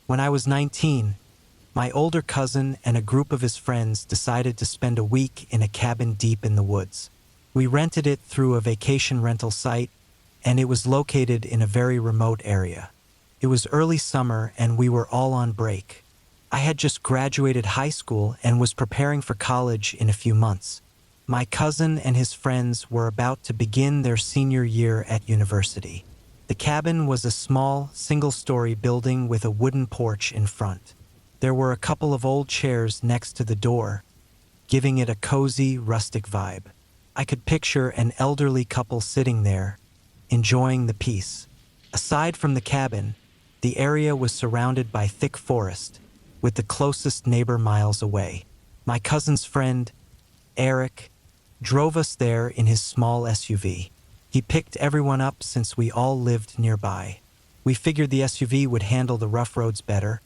When I was 19, my older cousin and a group of his friends decided to spend a week in a cabin deep in the woods. We rented it through a vacation rental site, and it was located in a very remote area. It was early summer and we were all on break. I had just graduated high school and was preparing for college in a few months. My cousin and his friends were about to begin their senior year at university. The cabin was a small, single-story building with a wooden porch in front. There were a couple of old chairs next to the door, giving it a cozy, rustic vibe. I could picture an elderly couple sitting there, enjoying the peace. Aside from the cabin, the area was surrounded by thick forest, with the closest neighbor miles away. My cousin's friend, Eric, drove us there in his small SUV. He picked everyone up since we all lived nearby. We figured the SUV would handle the rough roads better,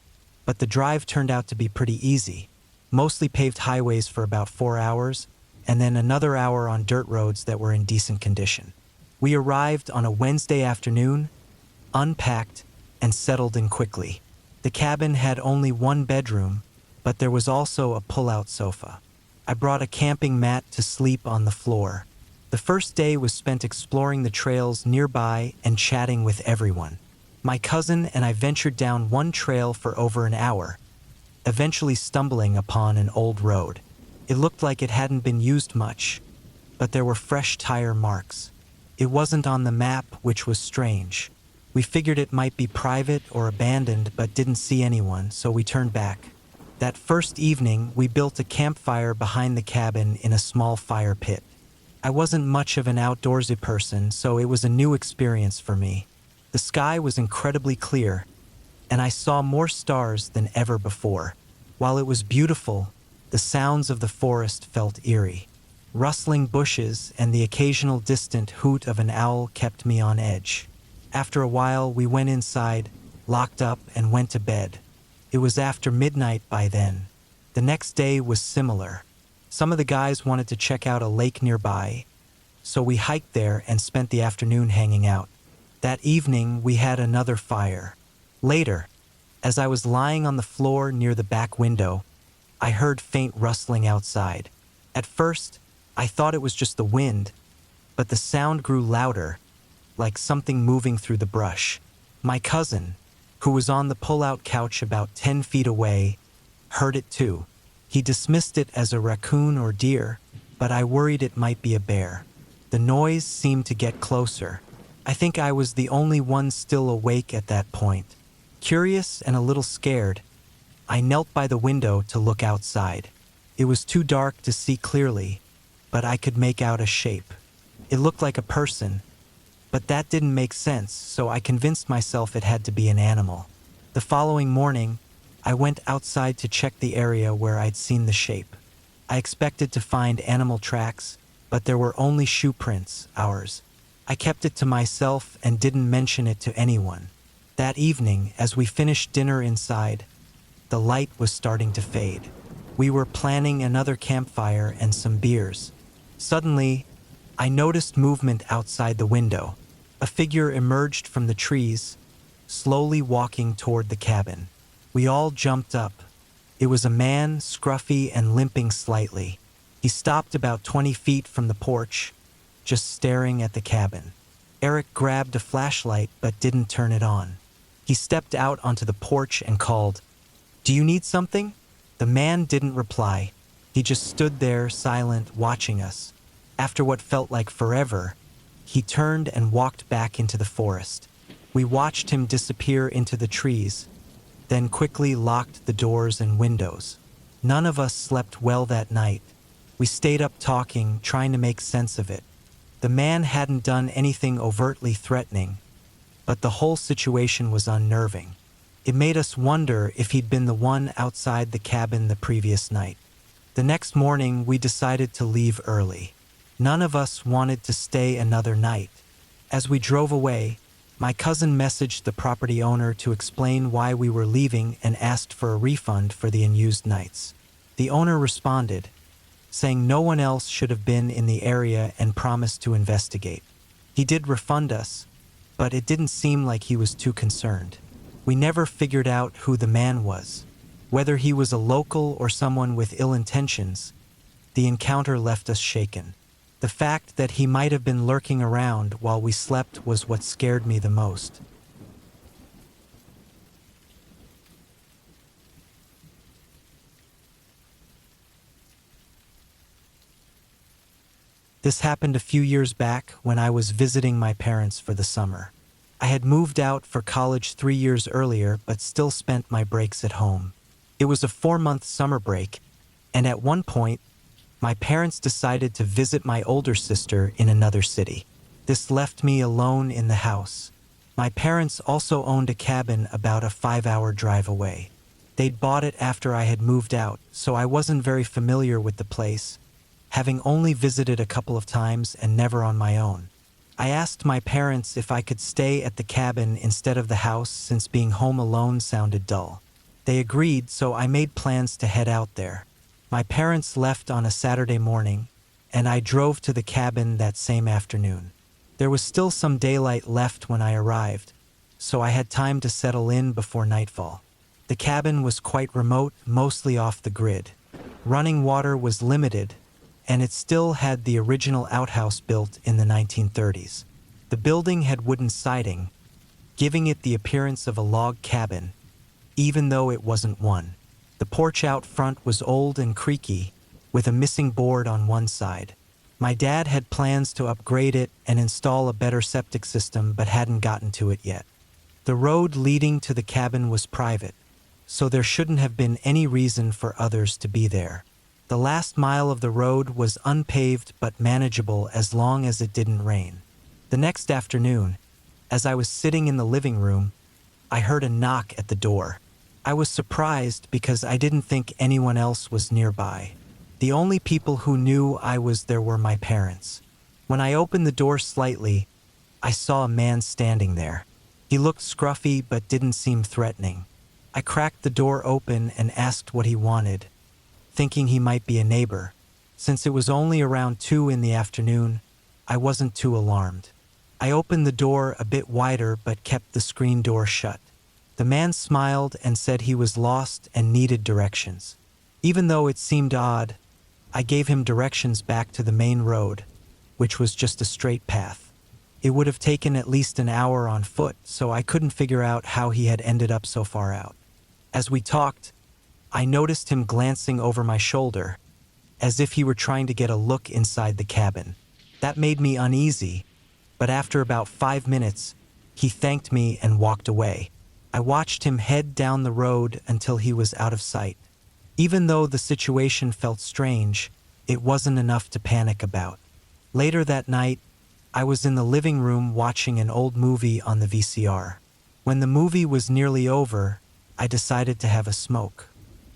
but the drive turned out to be pretty easy. Mostly paved highways for about 4 hours, and then another hour on dirt roads that were in decent condition. We arrived on a Wednesday afternoon, unpacked, and settled in quickly. The cabin had only one bedroom, but there was also a pull-out sofa. I brought a camping mat to sleep on the floor. The first day was spent exploring the trails nearby and chatting with everyone. My cousin and I ventured down one trail for over an hour, eventually stumbling upon an old road. It looked like it hadn't been used much, but there were fresh tire marks. It wasn't on the map, which was strange. We figured it might be private or abandoned, but didn't see anyone, so we turned back. That first evening, we built a campfire behind the cabin in a small fire pit. I wasn't much of an outdoorsy person, so it was a new experience for me. The sky was incredibly clear, and I saw more stars than ever before. While it was beautiful, the sounds of the forest felt eerie. Rustling bushes and the occasional distant hoot of an owl kept me on edge. After a while, we went inside, locked up, and went to bed. It was after midnight by then. The next day was similar. Some of the guys wanted to check out a lake nearby, so we hiked there and spent the afternoon hanging out. That evening, we had another fire. Later, as I was lying on the floor near the back window, I heard faint rustling outside. At first, I thought it was just the wind, but the sound grew louder, like something moving through the brush. My cousin, who was on the pull-out couch about 10 feet away, heard it too. He dismissed it as a raccoon or deer, but I worried it might be a bear. The noise seemed to get closer. I think I was the only one still awake at that point. Curious and a little scared, I knelt by the window to look outside. It was too dark to see clearly, but I could make out a shape. It looked like a person, but that didn't make sense, so I convinced myself it had to be an animal. The following morning, I went outside to check the area where I'd seen the shape. I expected to find animal tracks, but there were only shoe prints, ours. I kept it to myself and didn't mention it to anyone. That evening, as we finished dinner inside, the light was starting to fade. We were planning another campfire and some beers. Suddenly, I noticed movement outside the window. A figure emerged from the trees, slowly walking toward the cabin. We all jumped up. It was a man, scruffy and limping slightly. He stopped about 20 feet from the porch, just staring at the cabin. Eric grabbed a flashlight but didn't turn it on. He stepped out onto the porch and called, "Do you need something?" The man didn't reply. He just stood there, silent, watching us. After what felt like forever, he turned and walked back into the forest. We watched him disappear into the trees, then quickly locked the doors and windows. None of us slept well that night. We stayed up talking, trying to make sense of it. The man hadn't done anything overtly threatening, but the whole situation was unnerving. It made us wonder if he'd been the one outside the cabin the previous night. The next morning, we decided to leave early. None of us wanted to stay another night. As we drove away, my cousin messaged the property owner to explain why we were leaving and asked for a refund for the unused nights. The owner responded, saying no one else should have been in the area and promised to investigate. He did refund us, but it didn't seem like he was too concerned. We never figured out who the man was. Whether he was a local or someone with ill intentions, the encounter left us shaken. The fact that he might have been lurking around while we slept was what scared me the most. This happened a few years back when I was visiting my parents for the summer. I had moved out for college 3 years earlier, but still spent my breaks at home. It was a 4-month summer break, and at one point, my parents decided to visit my older sister in another city. This left me alone in the house. My parents also owned a cabin about a 5-hour drive away. They'd bought it after I had moved out, so I wasn't very familiar with the place, having only visited a couple of times and never on my own. I asked my parents if I could stay at the cabin instead of the house since being home alone sounded dull. They agreed, so I made plans to head out there. My parents left on a Saturday morning, and I drove to the cabin that same afternoon. There was still some daylight left when I arrived, so I had time to settle in before nightfall. The cabin was quite remote, mostly off the grid. Running water was limited, and it still had the original outhouse built in the 1930s. The building had wooden siding, giving it the appearance of a log cabin, even though it wasn't one. The porch out front was old and creaky, with a missing board on one side. My dad had plans to upgrade it and install a better septic system, but hadn't gotten to it yet. The road leading to the cabin was private, so there shouldn't have been any reason for others to be there. The last mile of the road was unpaved but manageable as long as it didn't rain. The next afternoon, as I was sitting in the living room, I heard a knock at the door. I was surprised because I didn't think anyone else was nearby. The only people who knew I was there were my parents. When I opened the door slightly, I saw a man standing there. He looked scruffy but didn't seem threatening. I cracked the door open and asked what he wanted, thinking he might be a neighbor. Since it was only around 2 in the afternoon, I wasn't too alarmed. I opened the door a bit wider but kept the screen door shut. The man smiled and said he was lost and needed directions. Even though it seemed odd, I gave him directions back to the main road, which was just a straight path. It would have taken at least an hour on foot, so I couldn't figure out how he had ended up so far out. As we talked, I noticed him glancing over my shoulder, as if he were trying to get a look inside the cabin. That made me uneasy, but after about 5 minutes, he thanked me and walked away. I watched him head down the road until he was out of sight. Even though the situation felt strange, it wasn't enough to panic about. Later that night, I was in the living room watching an old movie on the VCR. When the movie was nearly over, I decided to have a smoke.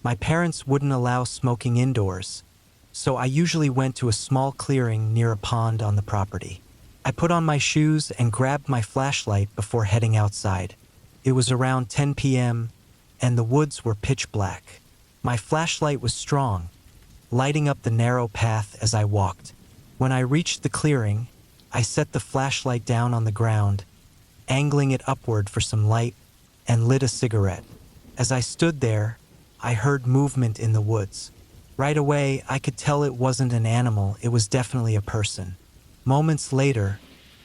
My parents wouldn't allow smoking indoors, so I usually went to a small clearing near a pond on the property. I put on my shoes and grabbed my flashlight before heading outside. It was around 10 p.m., and the woods were pitch black. My flashlight was strong, lighting up the narrow path as I walked. When I reached the clearing, I set the flashlight down on the ground, angling it upward for some light, and lit a cigarette. As I stood there, I heard movement in the woods. Right away, I could tell it wasn't an animal, it was definitely a person. Moments later,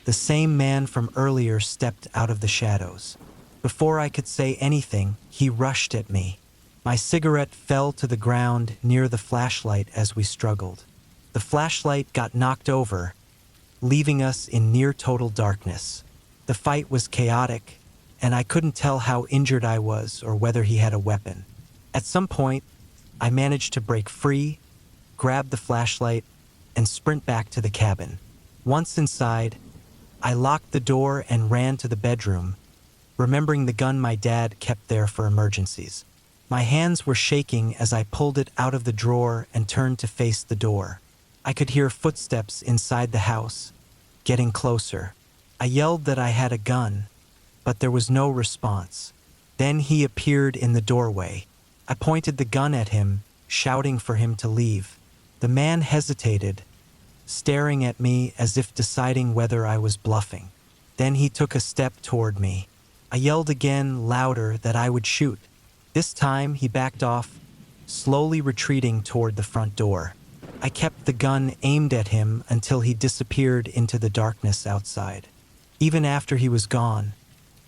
the same man from earlier stepped out of the shadows. Before I could say anything, he rushed at me. My cigarette fell to the ground near the flashlight as we struggled. The flashlight got knocked over, leaving us in near total darkness. The fight was chaotic, and I couldn't tell how injured I was or whether he had a weapon. At some point, I managed to break free, grab the flashlight, and sprint back to the cabin. Once inside, I locked the door and ran to the bedroom, remembering the gun my dad kept there for emergencies. My hands were shaking as I pulled it out of the drawer and turned to face the door. I could hear footsteps inside the house, getting closer. I yelled that I had a gun, but there was no response. Then he appeared in the doorway. I pointed the gun at him, shouting for him to leave. The man hesitated, staring at me as if deciding whether I was bluffing. Then he took a step toward me. I yelled again, louder, that I would shoot. This time, he backed off, slowly retreating toward the front door. I kept the gun aimed at him until he disappeared into the darkness outside. Even after he was gone,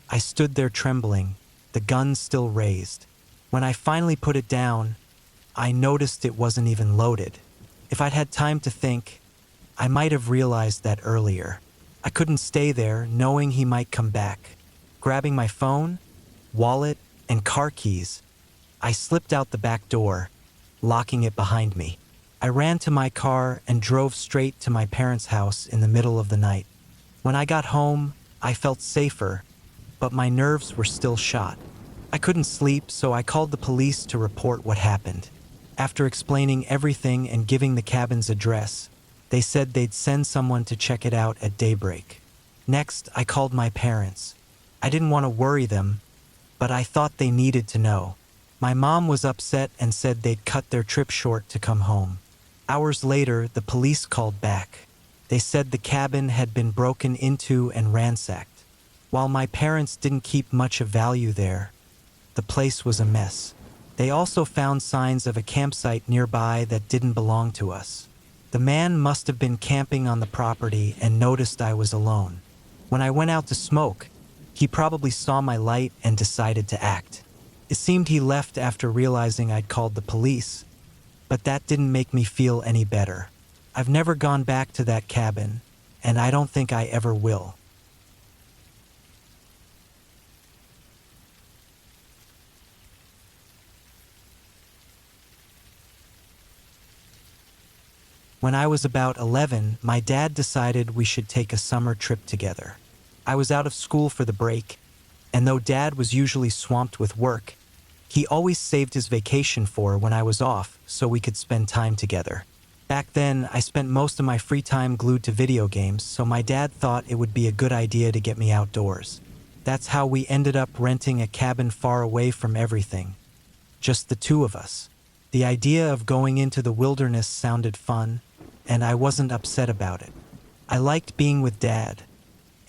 I stood there trembling, the gun still raised. When I finally put it down, I noticed it wasn't even loaded. If I'd had time to think, I might have realized that earlier. I couldn't stay there, knowing he might come back. Grabbing my phone, wallet, and car keys, I slipped out the back door, locking it behind me. I ran to my car and drove straight to my parents' house in the middle of the night. When I got home, I felt safer, but my nerves were still shot. I couldn't sleep, so I called the police to report what happened. After explaining everything and giving the cabin's address, they said they'd send someone to check it out at daybreak. Next, I called my parents. I didn't want to worry them, but I thought they needed to know. My mom was upset and said they'd cut their trip short to come home. Hours later, the police called back. They said the cabin had been broken into and ransacked. While my parents didn't keep much of value there, the place was a mess. They also found signs of a campsite nearby that didn't belong to us. The man must have been camping on the property and noticed I was alone. When I went out to smoke, he probably saw my light and decided to act. It seemed he left after realizing I'd called the police, but that didn't make me feel any better. I've never gone back to that cabin, and I don't think I ever will. When I was about 11, my dad decided we should take a summer trip together. I was out of school for the break, and though Dad was usually swamped with work, he always saved his vacation for when I was off so we could spend time together. Back then, I spent most of my free time glued to video games, so my dad thought it would be a good idea to get me outdoors. That's how we ended up renting a cabin far away from everything. Just the two of us. The idea of going into the wilderness sounded fun, and I wasn't upset about it. I liked being with Dad,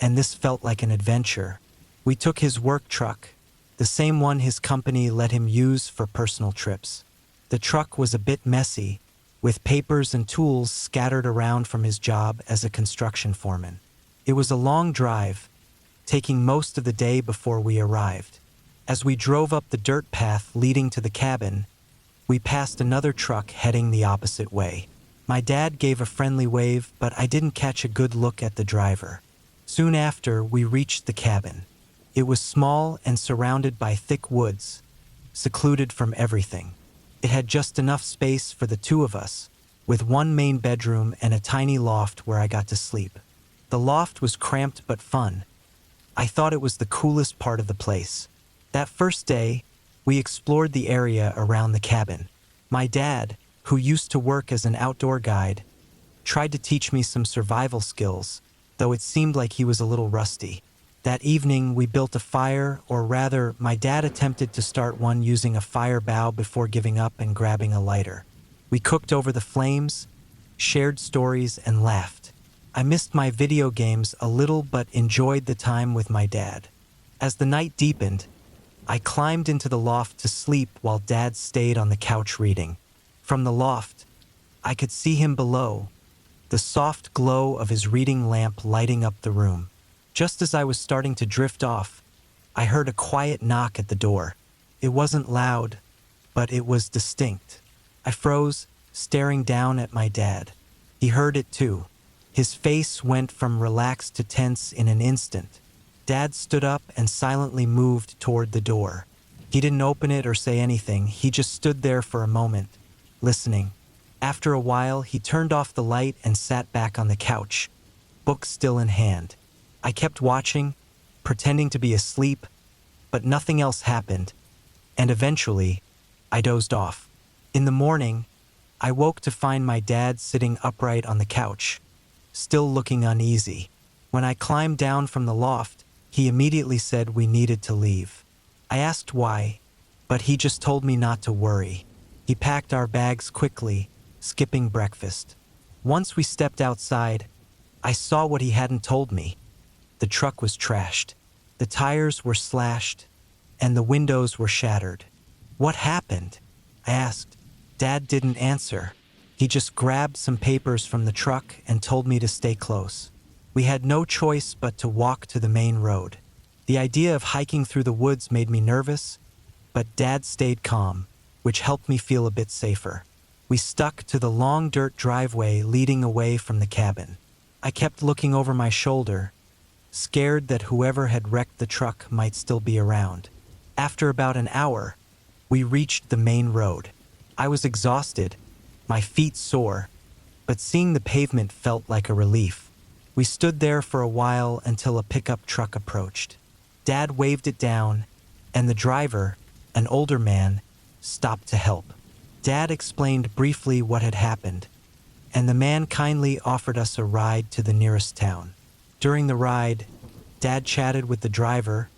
and this felt like an adventure. We took his work truck, the same one his company let him use for personal trips. The truck was a bit messy, with papers and tools scattered around from his job as a construction foreman. It was a long drive, taking most of the day before we arrived. As we drove up the dirt path leading to the cabin, we passed another truck heading the opposite way. My dad gave a friendly wave, but I didn't catch a good look at the driver. Soon after, we reached the cabin. It was small and surrounded by thick woods, secluded from everything. It had just enough space for the two of us, with one main bedroom and a tiny loft where I got to sleep. The loft was cramped but fun. I thought it was the coolest part of the place. That first day, we explored the area around the cabin. My dad, who used to work as an outdoor guide, tried to teach me some survival skills, though it seemed like he was a little rusty. That evening, we built a fire, or rather, my dad attempted to start one using a fire bow before giving up and grabbing a lighter. We cooked over the flames, shared stories, and laughed. I missed my video games a little but enjoyed the time with my dad. As the night deepened, I climbed into the loft to sleep while Dad stayed on the couch reading. From the loft, I could see him below, the soft glow of his reading lamp lighting up the room. Just as I was starting to drift off, I heard a quiet knock at the door. It wasn't loud, but it was distinct. I froze, staring down at my dad. He heard it too. His face went from relaxed to tense in an instant. Dad stood up and silently moved toward the door. He didn't open it or say anything. He just stood there for a moment, listening. After a while, he turned off the light and sat back on the couch, book still in hand. I kept watching, pretending to be asleep, but nothing else happened, and eventually, I dozed off. In the morning, I woke to find my dad sitting upright on the couch, still looking uneasy. When I climbed down from the loft, he immediately said we needed to leave. I asked why, but he just told me not to worry. He packed our bags quickly, skipping breakfast. Once we stepped outside, I saw what he hadn't told me. The truck was trashed. The tires were slashed, and the windows were shattered. "What happened?" I asked. Dad didn't answer. He just grabbed some papers from the truck and told me to stay close. We had no choice but to walk to the main road. The idea of hiking through the woods made me nervous, but Dad stayed calm, which helped me feel a bit safer. We stuck to the long dirt driveway leading away from the cabin. I kept looking over my shoulder, scared that whoever had wrecked the truck might still be around. After about an hour, we reached the main road. I was exhausted, my feet sore, but seeing the pavement felt like a relief. We stood there for a while until a pickup truck approached. Dad waved it down, and the driver, an older man, stopped to help. Dad explained briefly what had happened, and the man kindly offered us a ride to the nearest town. During the ride, Dad chatted with the driver,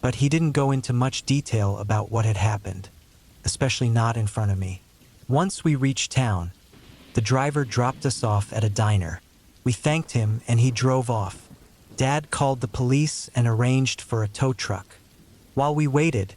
but he didn't go into much detail about what had happened, especially not in front of me. Once we reached town, the driver dropped us off at a diner. We thanked him and he drove off. Dad called the police and arranged for a tow truck. While we waited,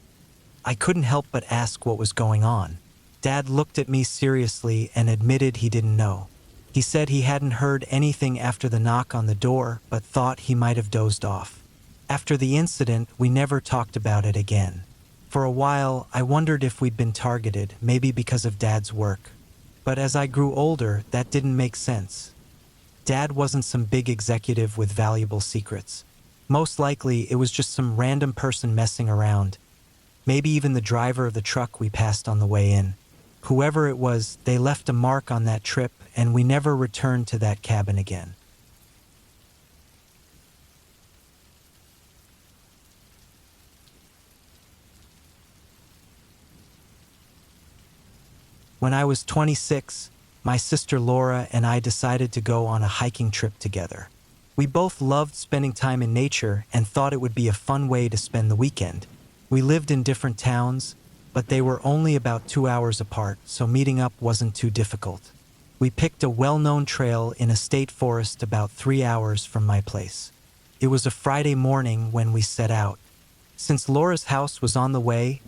I couldn't help but ask what was going on. Dad looked at me seriously and admitted he didn't know. He said he hadn't heard anything after the knock on the door, but thought he might have dozed off. After the incident, we never talked about it again. For a while, I wondered if we'd been targeted, maybe because of Dad's work. But as I grew older, that didn't make sense. Dad wasn't some big executive with valuable secrets. Most likely, it was just some random person messing around. Maybe even the driver of the truck we passed on the way in. Whoever it was, they left a mark on that trip, and we never returned to that cabin again. When I was 26, my sister Laura and I decided to go on a hiking trip together. We both loved spending time in nature and thought it would be a fun way to spend the weekend. We lived in different towns, but they were only about 2 hours apart, so meeting up wasn't too difficult. We picked a well-known trail in a state forest about 3 hours from my place. It was a Friday morning when we set out. Since Laura's house was on the way,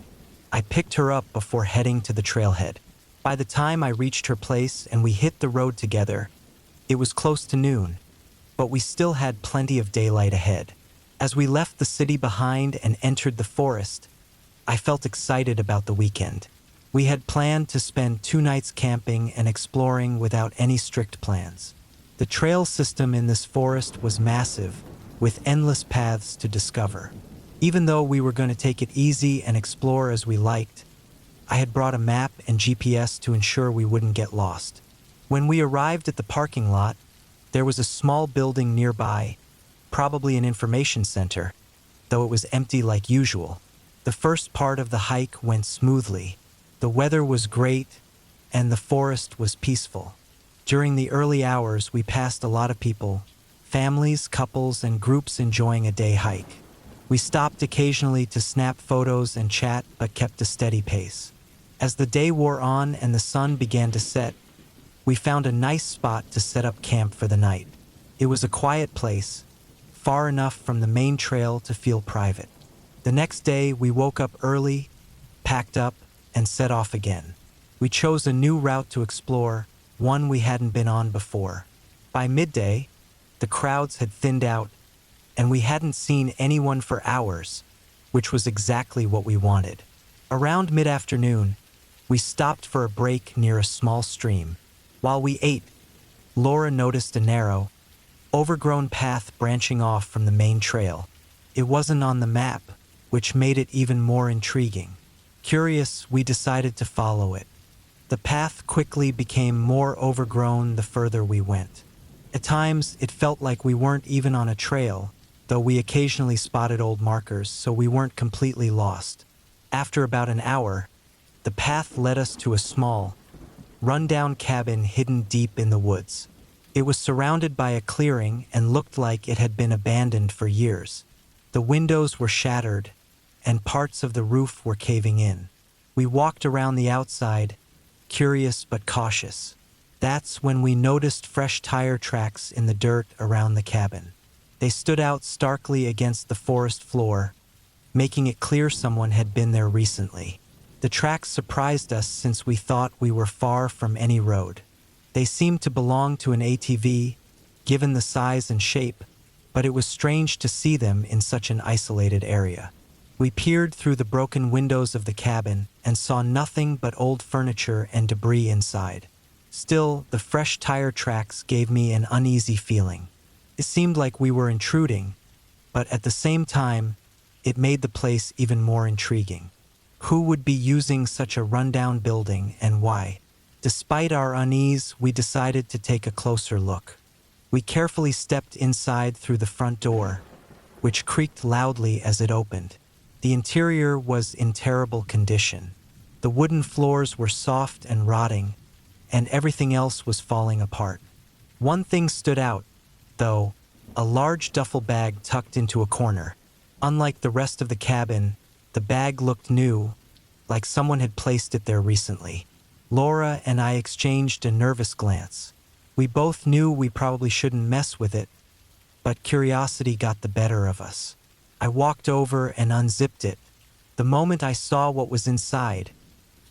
I picked her up before heading to the trailhead. By the time I reached her place and we hit the road together, it was close to noon, but we still had plenty of daylight ahead. As we left the city behind and entered the forest, I felt excited about the weekend. We had planned to spend 2 nights camping and exploring without any strict plans. The trail system in this forest was massive, with endless paths to discover. Even though we were going to take it easy and explore as we liked, I had brought a map and GPS to ensure we wouldn't get lost. When we arrived at the parking lot, there was a small building nearby, probably an information center, though it was empty like usual. The first part of the hike went smoothly. The weather was great, and the forest was peaceful. During the early hours, we passed a lot of people, families, couples, and groups enjoying a day hike. We stopped occasionally to snap photos and chat, but kept a steady pace. As the day wore on and the sun began to set, we found a nice spot to set up camp for the night. It was a quiet place, far enough from the main trail to feel private. The next day, we woke up early, packed up, and set off again. We chose a new route to explore, one we hadn't been on before. By midday, the crowds had thinned out, and we hadn't seen anyone for hours, which was exactly what we wanted. Around mid-afternoon, we stopped for a break near a small stream. While we ate, Laura noticed a narrow, overgrown path branching off from the main trail. It wasn't on the map, which made it even more intriguing. Curious, we decided to follow it. The path quickly became more overgrown the further we went. At times, it felt like we weren't even on a trail, though we occasionally spotted old markers, so we weren't completely lost. After about an hour, the path led us to a small, run-down cabin hidden deep in the woods. It was surrounded by a clearing and looked like it had been abandoned for years. The windows were shattered, and parts of the roof were caving in. We walked around the outside, curious but cautious. That's when we noticed fresh tire tracks in the dirt around the cabin. They stood out starkly against the forest floor, making it clear someone had been there recently. The tracks surprised us since we thought we were far from any road. They seemed to belong to an ATV, given the size and shape, but it was strange to see them in such an isolated area. We peered through the broken windows of the cabin and saw nothing but old furniture and debris inside. Still, the fresh tire tracks gave me an uneasy feeling. It seemed like we were intruding, but at the same time, it made the place even more intriguing. Who would be using such a rundown building and why? Despite our unease, we decided to take a closer look. We carefully stepped inside through the front door, which creaked loudly as it opened. The interior was in terrible condition. The wooden floors were soft and rotting, and everything else was falling apart. One thing stood out, though, a large duffel bag tucked into a corner. Unlike the rest of the cabin, the bag looked new, like someone had placed it there recently. Laura and I exchanged a nervous glance. We both knew we probably shouldn't mess with it, but curiosity got the better of us. I walked over and unzipped it. The moment I saw what was inside,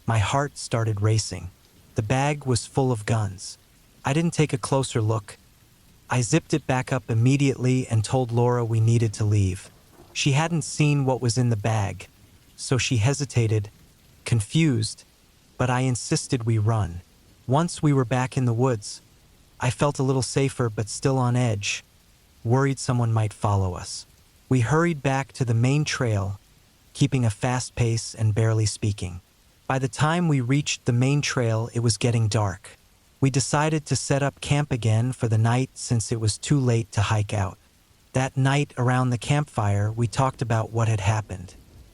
my heart started racing. The bag was full of guns. I didn't take a closer look. I zipped it back up immediately and told Laura we needed to leave. She hadn't seen what was in the bag, so she hesitated, confused, but I insisted we run. Once we were back in the woods, I felt a little safer but still on edge, worried someone might follow us. We hurried back to the main trail, keeping a fast pace and barely speaking. By the time we reached the main trail, it was getting dark. We decided to set up camp again for the night since it was too late to hike out. That night around the campfire, we talked about what had happened.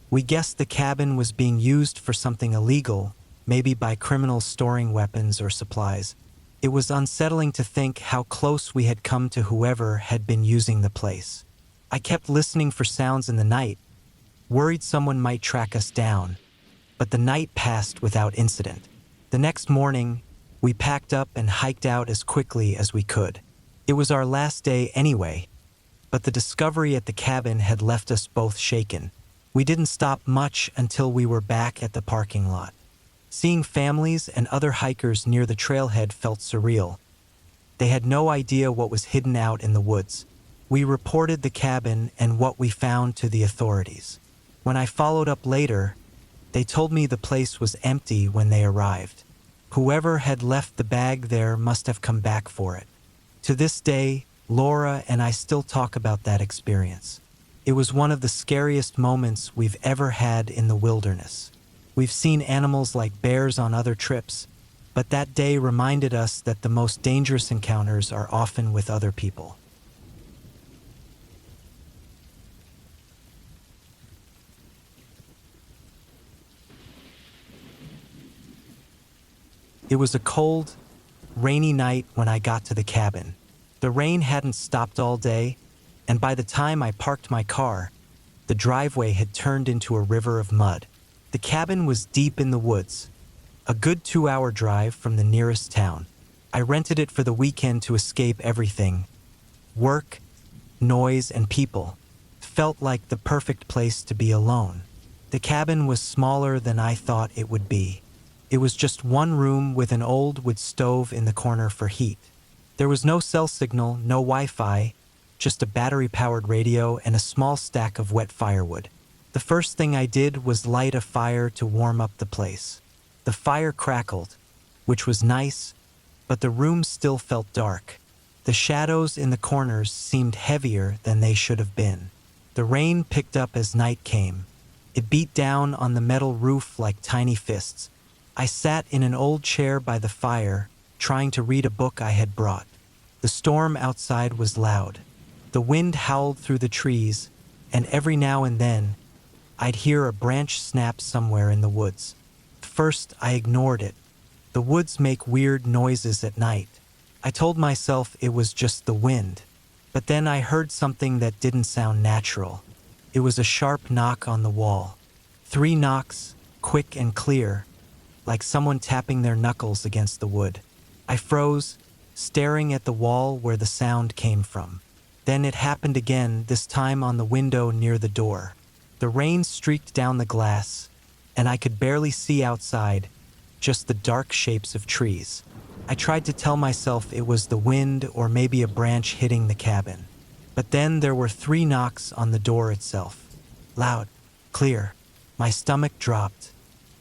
We guessed the cabin was being used for something illegal, maybe by criminals storing weapons or supplies. It was unsettling to think how close we had come to whoever had been using the place. I kept listening for sounds in the night, worried someone might track us down, but the night passed without incident. The next morning, we packed up and hiked out as quickly as we could. It was our last day anyway, but the discovery at the cabin had left us both shaken. We didn't stop much until we were back at the parking lot. Seeing families and other hikers near the trailhead felt surreal. They had no idea what was hidden out in the woods. We reported the cabin and what we found to the authorities. When I followed up later, they told me the place was empty when they arrived. Whoever had left the bag there must have come back for it. To this day, Laura and I still talk about that experience. It was one of the scariest moments we've ever had in the wilderness. We've seen animals like bears on other trips, but that day reminded us that the most dangerous encounters are often with other people. It was a cold, rainy night when I got to the cabin. The rain hadn't stopped all day, and by the time I parked my car, the driveway had turned into a river of mud. The cabin was deep in the woods, a good 2-hour drive from the nearest town. I rented it for the weekend to escape everything. Work, noise, and people. Felt like the perfect place to be alone. The cabin was smaller than I thought it would be. It was just one room with an old wood stove in the corner for heat. There was no cell signal, no Wi-Fi, just a battery-powered radio and a small stack of wet firewood. The first thing I did was light a fire to warm up the place. The fire crackled, which was nice, but the room still felt dark. The shadows in the corners seemed heavier than they should have been. The rain picked up as night came. It beat down on the metal roof like tiny fists. I sat in an old chair by the fire, trying to read a book I had brought. The storm outside was loud. The wind howled through the trees, and every now and then, I'd hear a branch snap somewhere in the woods. First, I ignored it. The woods make weird noises at night. I told myself it was just the wind. But then I heard something that didn't sound natural. It was a sharp knock on the wall. 3 knocks, quick and clear, like someone tapping their knuckles against the wood. I froze, staring at the wall where the sound came from. Then it happened again, this time on the window near the door. The rain streaked down the glass, and I could barely see outside, just the dark shapes of trees. I tried to tell myself it was the wind or maybe a branch hitting the cabin. But then there were 3 knocks on the door itself. Loud, clear. My stomach dropped.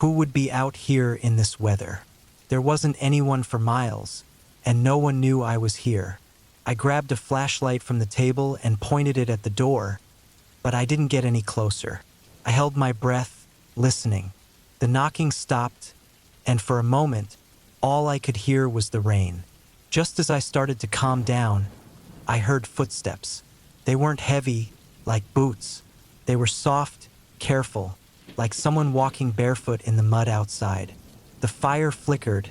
Who would be out here in this weather? There wasn't anyone for miles, and no one knew I was here. I grabbed a flashlight from the table and pointed it at the door, but I didn't get any closer. I held my breath, listening. The knocking stopped, and for a moment, all I could hear was the rain. Just as I started to calm down, I heard footsteps. They weren't heavy, like boots. They were soft, careful, like someone walking barefoot in the mud outside. The fire flickered,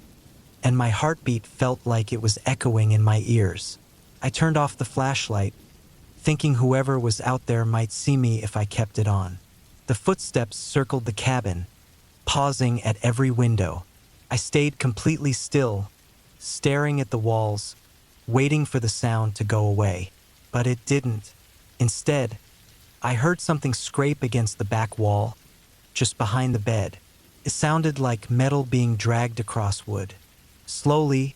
and my heartbeat felt like it was echoing in my ears. I turned off the flashlight, thinking whoever was out there might see me if I kept it on. The footsteps circled the cabin, pausing at every window. I stayed completely still, staring at the walls, waiting for the sound to go away. But it didn't. Instead, I heard something scrape against the back wall, just behind the bed. It sounded like metal being dragged across wood. Slowly,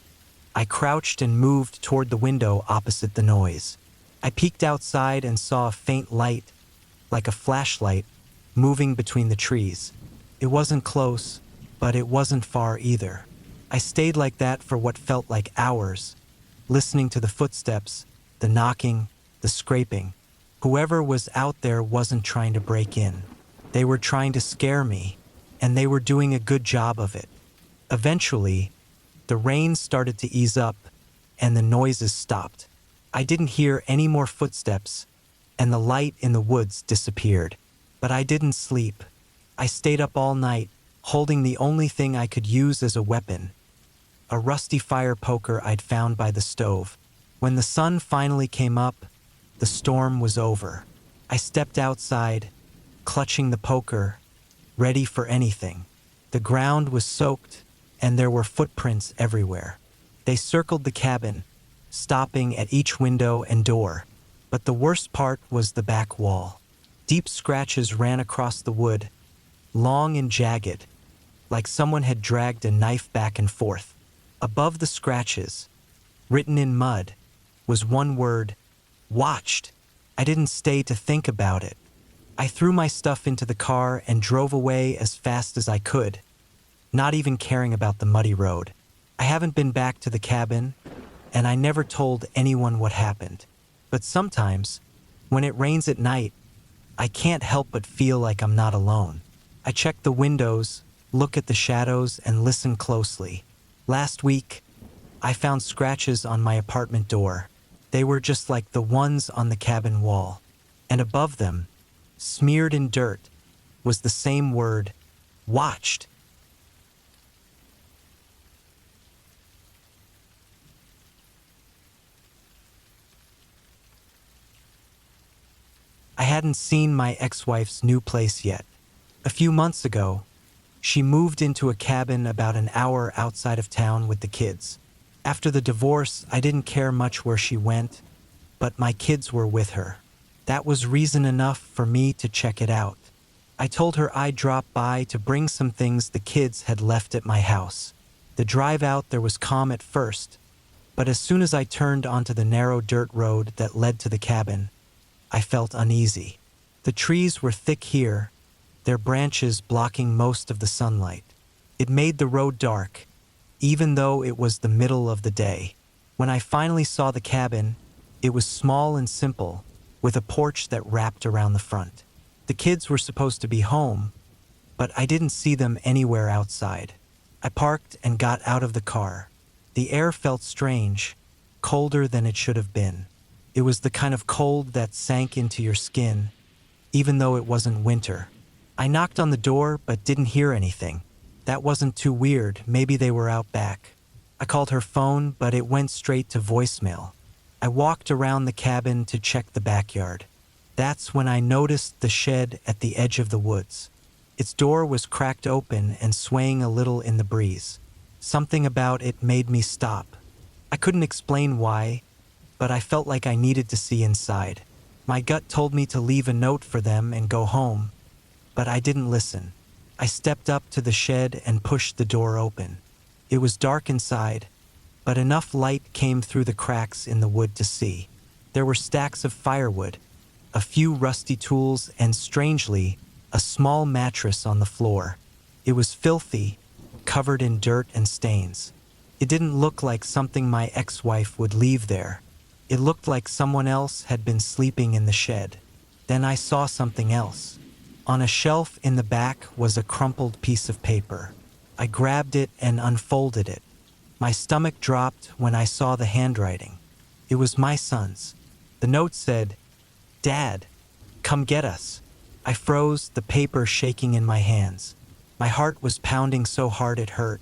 I crouched and moved toward the window opposite the noise. I peeked outside and saw a faint light, like a flashlight, moving between the trees. It wasn't close, but it wasn't far either. I stayed like that for what felt like hours, listening to the footsteps, the knocking, the scraping. Whoever was out there wasn't trying to break in. They were trying to scare me, and they were doing a good job of it. Eventually, the rain started to ease up, and the noises stopped. I didn't hear any more footsteps, and the light in the woods disappeared. But I didn't sleep. I stayed up all night, holding the only thing I could use as a weapon, a rusty fire poker I'd found by the stove. When the sun finally came up, the storm was over. I stepped outside, clutching the poker, ready for anything. The ground was soaked, and there were footprints everywhere. They circled the cabin, stopping at each window and door. But the worst part was the back wall. Deep scratches ran across the wood, long and jagged, like someone had dragged a knife back and forth. Above the scratches, written in mud, was one word: watched. I didn't stay to think about it. I threw my stuff into the car and drove away as fast as I could, not even caring about the muddy road. I haven't been back to the cabin, and I never told anyone what happened. But sometimes, when it rains at night, I can't help but feel like I'm not alone. I check the windows, look at the shadows, and listen closely. Last week, I found scratches on my apartment door. They were just like the ones on the cabin wall. And above them, smeared in dirt, was the same word: watched. I hadn't seen my ex-wife's new place yet. A few months ago, she moved into a cabin about an hour outside of town with the kids. After the divorce, I didn't care much where she went, but my kids were with her. That was reason enough for me to check it out. I told her I'd drop by to bring some things the kids had left at my house. The drive out there was calm at first, but as soon as I turned onto the narrow dirt road that led to the cabin, I felt uneasy. The trees were thick here, their branches blocking most of the sunlight. It made the road dark, even though it was the middle of the day. When I finally saw the cabin, it was small and simple, with a porch that wrapped around the front. The kids were supposed to be home, but I didn't see them anywhere outside. I parked and got out of the car. The air felt strange, colder than it should have been. It was the kind of cold that sank into your skin, even though it wasn't winter. I knocked on the door but didn't hear anything. That wasn't too weird, maybe they were out back. I called her phone, but it went straight to voicemail. I walked around the cabin to check the backyard. That's when I noticed the shed at the edge of the woods. Its door was cracked open and swaying a little in the breeze. Something about it made me stop. I couldn't explain why, but I felt like I needed to see inside. My gut told me to leave a note for them and go home, but I didn't listen. I stepped up to the shed and pushed the door open. It was dark inside, but enough light came through the cracks in the wood to see. There were stacks of firewood, a few rusty tools, and strangely, a small mattress on the floor. It was filthy, covered in dirt and stains. It didn't look like something my ex-wife would leave there. It looked like someone else had been sleeping in the shed. Then I saw something else. On a shelf in the back was a crumpled piece of paper. I grabbed it and unfolded it. My stomach dropped when I saw the handwriting. It was my son's. The note said, "Dad, come get us." I froze, the paper shaking in my hands. My heart was pounding so hard it hurt.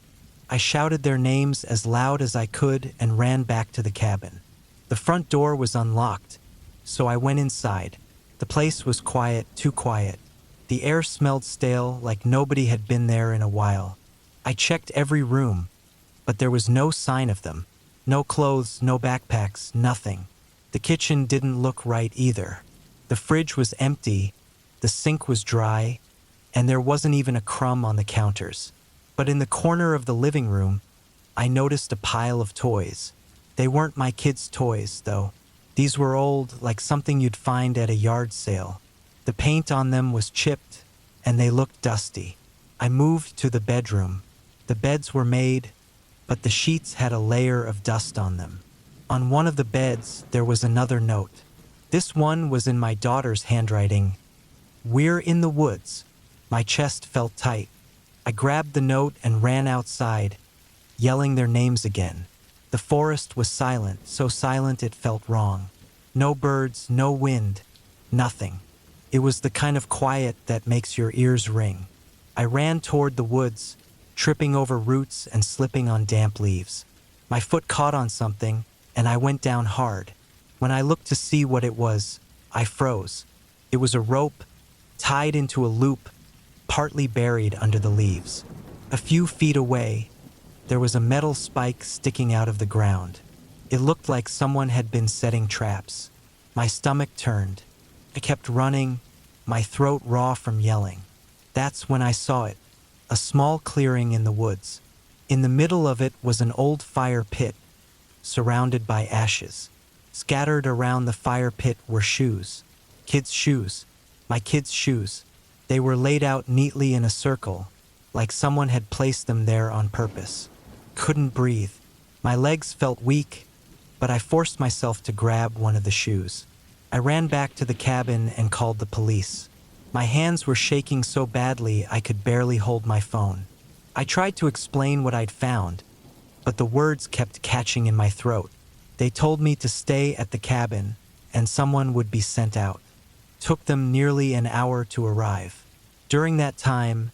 I shouted their names as loud as I could and ran back to the cabin. The front door was unlocked, so I went inside. The place was quiet, too quiet. The air smelled stale, like nobody had been there in a while. I checked every room, but there was no sign of them. No clothes, no backpacks, nothing. The kitchen didn't look right either. The fridge was empty, the sink was dry, and there wasn't even a crumb on the counters. But in the corner of the living room, I noticed a pile of toys. They weren't my kids' toys, though. These were old, like something you'd find at a yard sale. The paint on them was chipped, and they looked dusty. I moved to the bedroom. The beds were made, but the sheets had a layer of dust on them. On one of the beds, there was another note. This one was in my daughter's handwriting. "We're in the woods." My chest felt tight. I grabbed the note and ran outside, yelling their names again. The forest was silent, so silent it felt wrong. No birds, no wind, nothing. It was the kind of quiet that makes your ears ring. I ran toward the woods, tripping over roots and slipping on damp leaves. My foot caught on something, and I went down hard. When I looked to see what it was, I froze. It was a rope, tied into a loop, partly buried under the leaves. A few feet away, there was a metal spike sticking out of the ground. It looked like someone had been setting traps. My stomach turned. I kept running, my throat raw from yelling. That's when I saw it, a small clearing in the woods. In the middle of it was an old fire pit, surrounded by ashes. Scattered around the fire pit were shoes. Kids' shoes. My kids' shoes. They were laid out neatly in a circle, like someone had placed them there on purpose. Couldn't breathe. My legs felt weak, but I forced myself to grab one of the shoes. I ran back to the cabin and called the police. My hands were shaking so badly I could barely hold my phone. I tried to explain what I'd found, but the words kept catching in my throat. They told me to stay at the cabin, and someone would be sent out. Took them nearly an hour to arrive. During that time,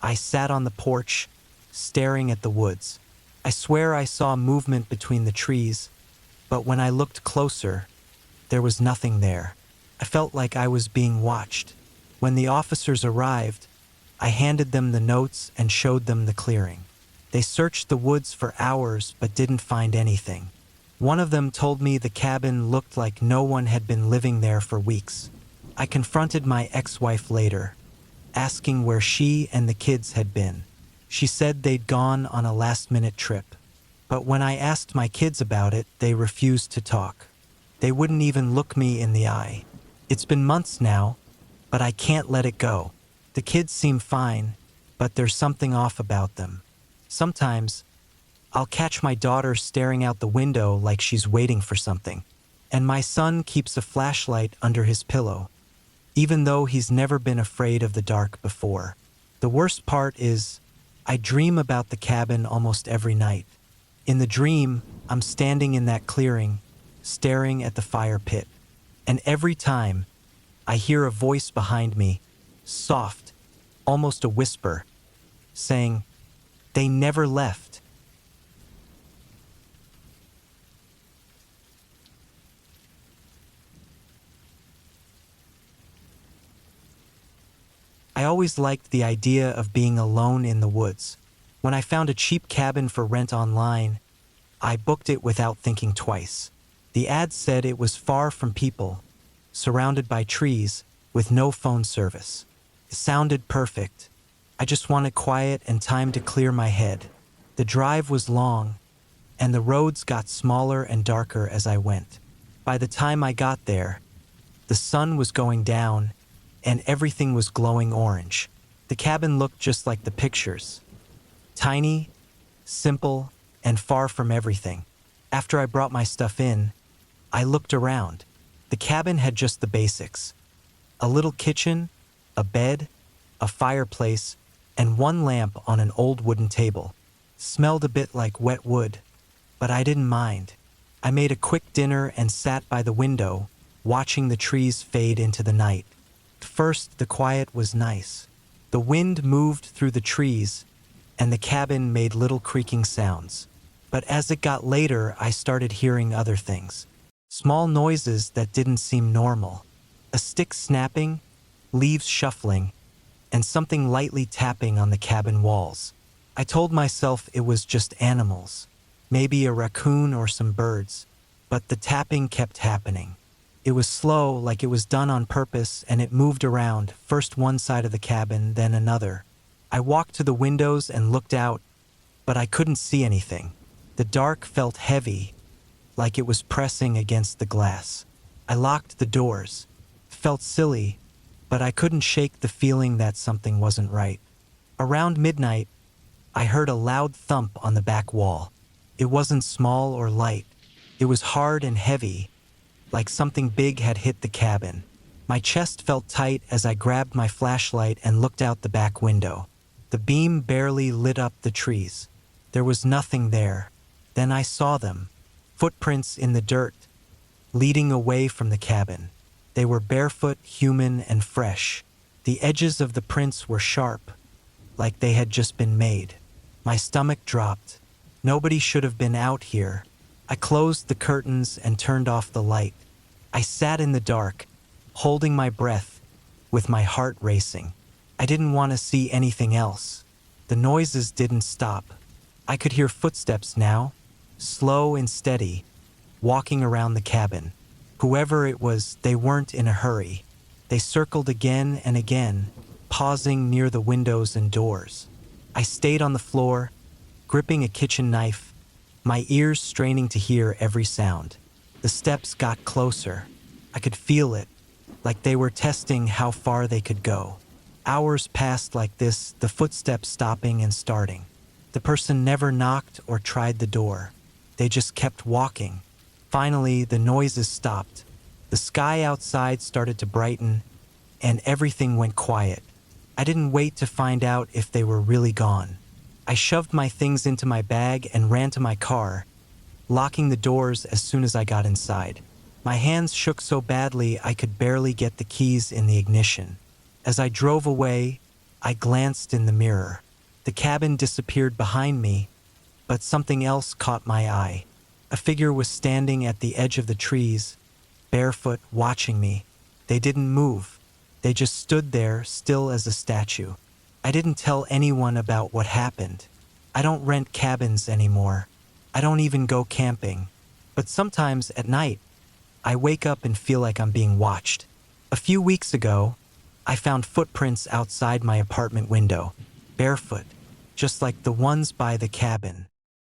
I sat on the porch, staring at the woods. I swear I saw movement between the trees, but when I looked closer, there was nothing there. I felt like I was being watched. When the officers arrived, I handed them the notes and showed them the clearing. They searched the woods for hours but didn't find anything. One of them told me the cabin looked like no one had been living there for weeks. I confronted my ex-wife later, asking where she and the kids had been. She said they'd gone on a last-minute trip. But when I asked my kids about it, they refused to talk. They wouldn't even look me in the eye. It's been months now, but I can't let it go. The kids seem fine, but there's something off about them. Sometimes, I'll catch my daughter staring out the window like she's waiting for something, and my son keeps a flashlight under his pillow, even though he's never been afraid of the dark before. The worst part is, I dream about the cabin almost every night. In the dream, I'm standing in that clearing, staring at the fire pit, and every time, I hear a voice behind me, soft, almost a whisper, saying, "They never left." I always liked the idea of being alone in the woods. When I found a cheap cabin for rent online, I booked it without thinking twice. The ad said it was far from people, surrounded by trees, with no phone service. It sounded perfect. I just wanted quiet and time to clear my head. The drive was long, and the roads got smaller and darker as I went. By the time I got there, the sun was going down, and everything was glowing orange. The cabin looked just like the pictures. Tiny, simple, and far from everything. After I brought my stuff in, I looked around. The cabin had just the basics. A little kitchen, a bed, a fireplace, and one lamp on an old wooden table. Smelled a bit like wet wood, but I didn't mind. I made a quick dinner and sat by the window, watching the trees fade into the night. At first, the quiet was nice. The wind moved through the trees, and the cabin made little creaking sounds. But as it got later, I started hearing other things. Small noises that didn't seem normal. A stick snapping, leaves shuffling, and something lightly tapping on the cabin walls. I told myself it was just animals, maybe a raccoon or some birds, but the tapping kept happening. It was slow, like it was done on purpose, and it moved around, first one side of the cabin, then another. I walked to the windows and looked out, but I couldn't see anything. The dark felt heavy, like it was pressing against the glass. I locked the doors. It felt silly, but I couldn't shake the feeling that something wasn't right. Around midnight, I heard a loud thump on the back wall. It wasn't small or light. It was hard and heavy, like something big had hit the cabin. My chest felt tight as I grabbed my flashlight and looked out the back window. The beam barely lit up the trees. There was nothing there. Then I saw them. Footprints in the dirt, leading away from the cabin. They were barefoot, human, and fresh. The edges of the prints were sharp, like they had just been made. My stomach dropped. Nobody should have been out here. I closed the curtains and turned off the light. I sat in the dark, holding my breath, with my heart racing. I didn't want to see anything else. The noises didn't stop. I could hear footsteps now, slow and steady, walking around the cabin. Whoever it was, they weren't in a hurry. They circled again and again, pausing near the windows and doors. I stayed on the floor, gripping a kitchen knife, my ears straining to hear every sound. The steps got closer. I could feel it, like they were testing how far they could go. Hours passed like this, the footsteps stopping and starting. The person never knocked or tried the door. They just kept walking. Finally, the noises stopped. The sky outside started to brighten, and everything went quiet. I didn't wait to find out if they were really gone. I shoved my things into my bag and ran to my car, locking the doors as soon as I got inside. My hands shook so badly I could barely get the keys in the ignition. As I drove away, I glanced in the mirror. The cabin disappeared behind me, but something else caught my eye. A figure was standing at the edge of the trees, barefoot, watching me. They didn't move. They just stood there, still as a statue. I didn't tell anyone about what happened. I don't rent cabins anymore. I don't even go camping. But sometimes at night, I wake up and feel like I'm being watched. A few weeks ago, I found footprints outside my apartment window, barefoot, just like the ones by the cabin.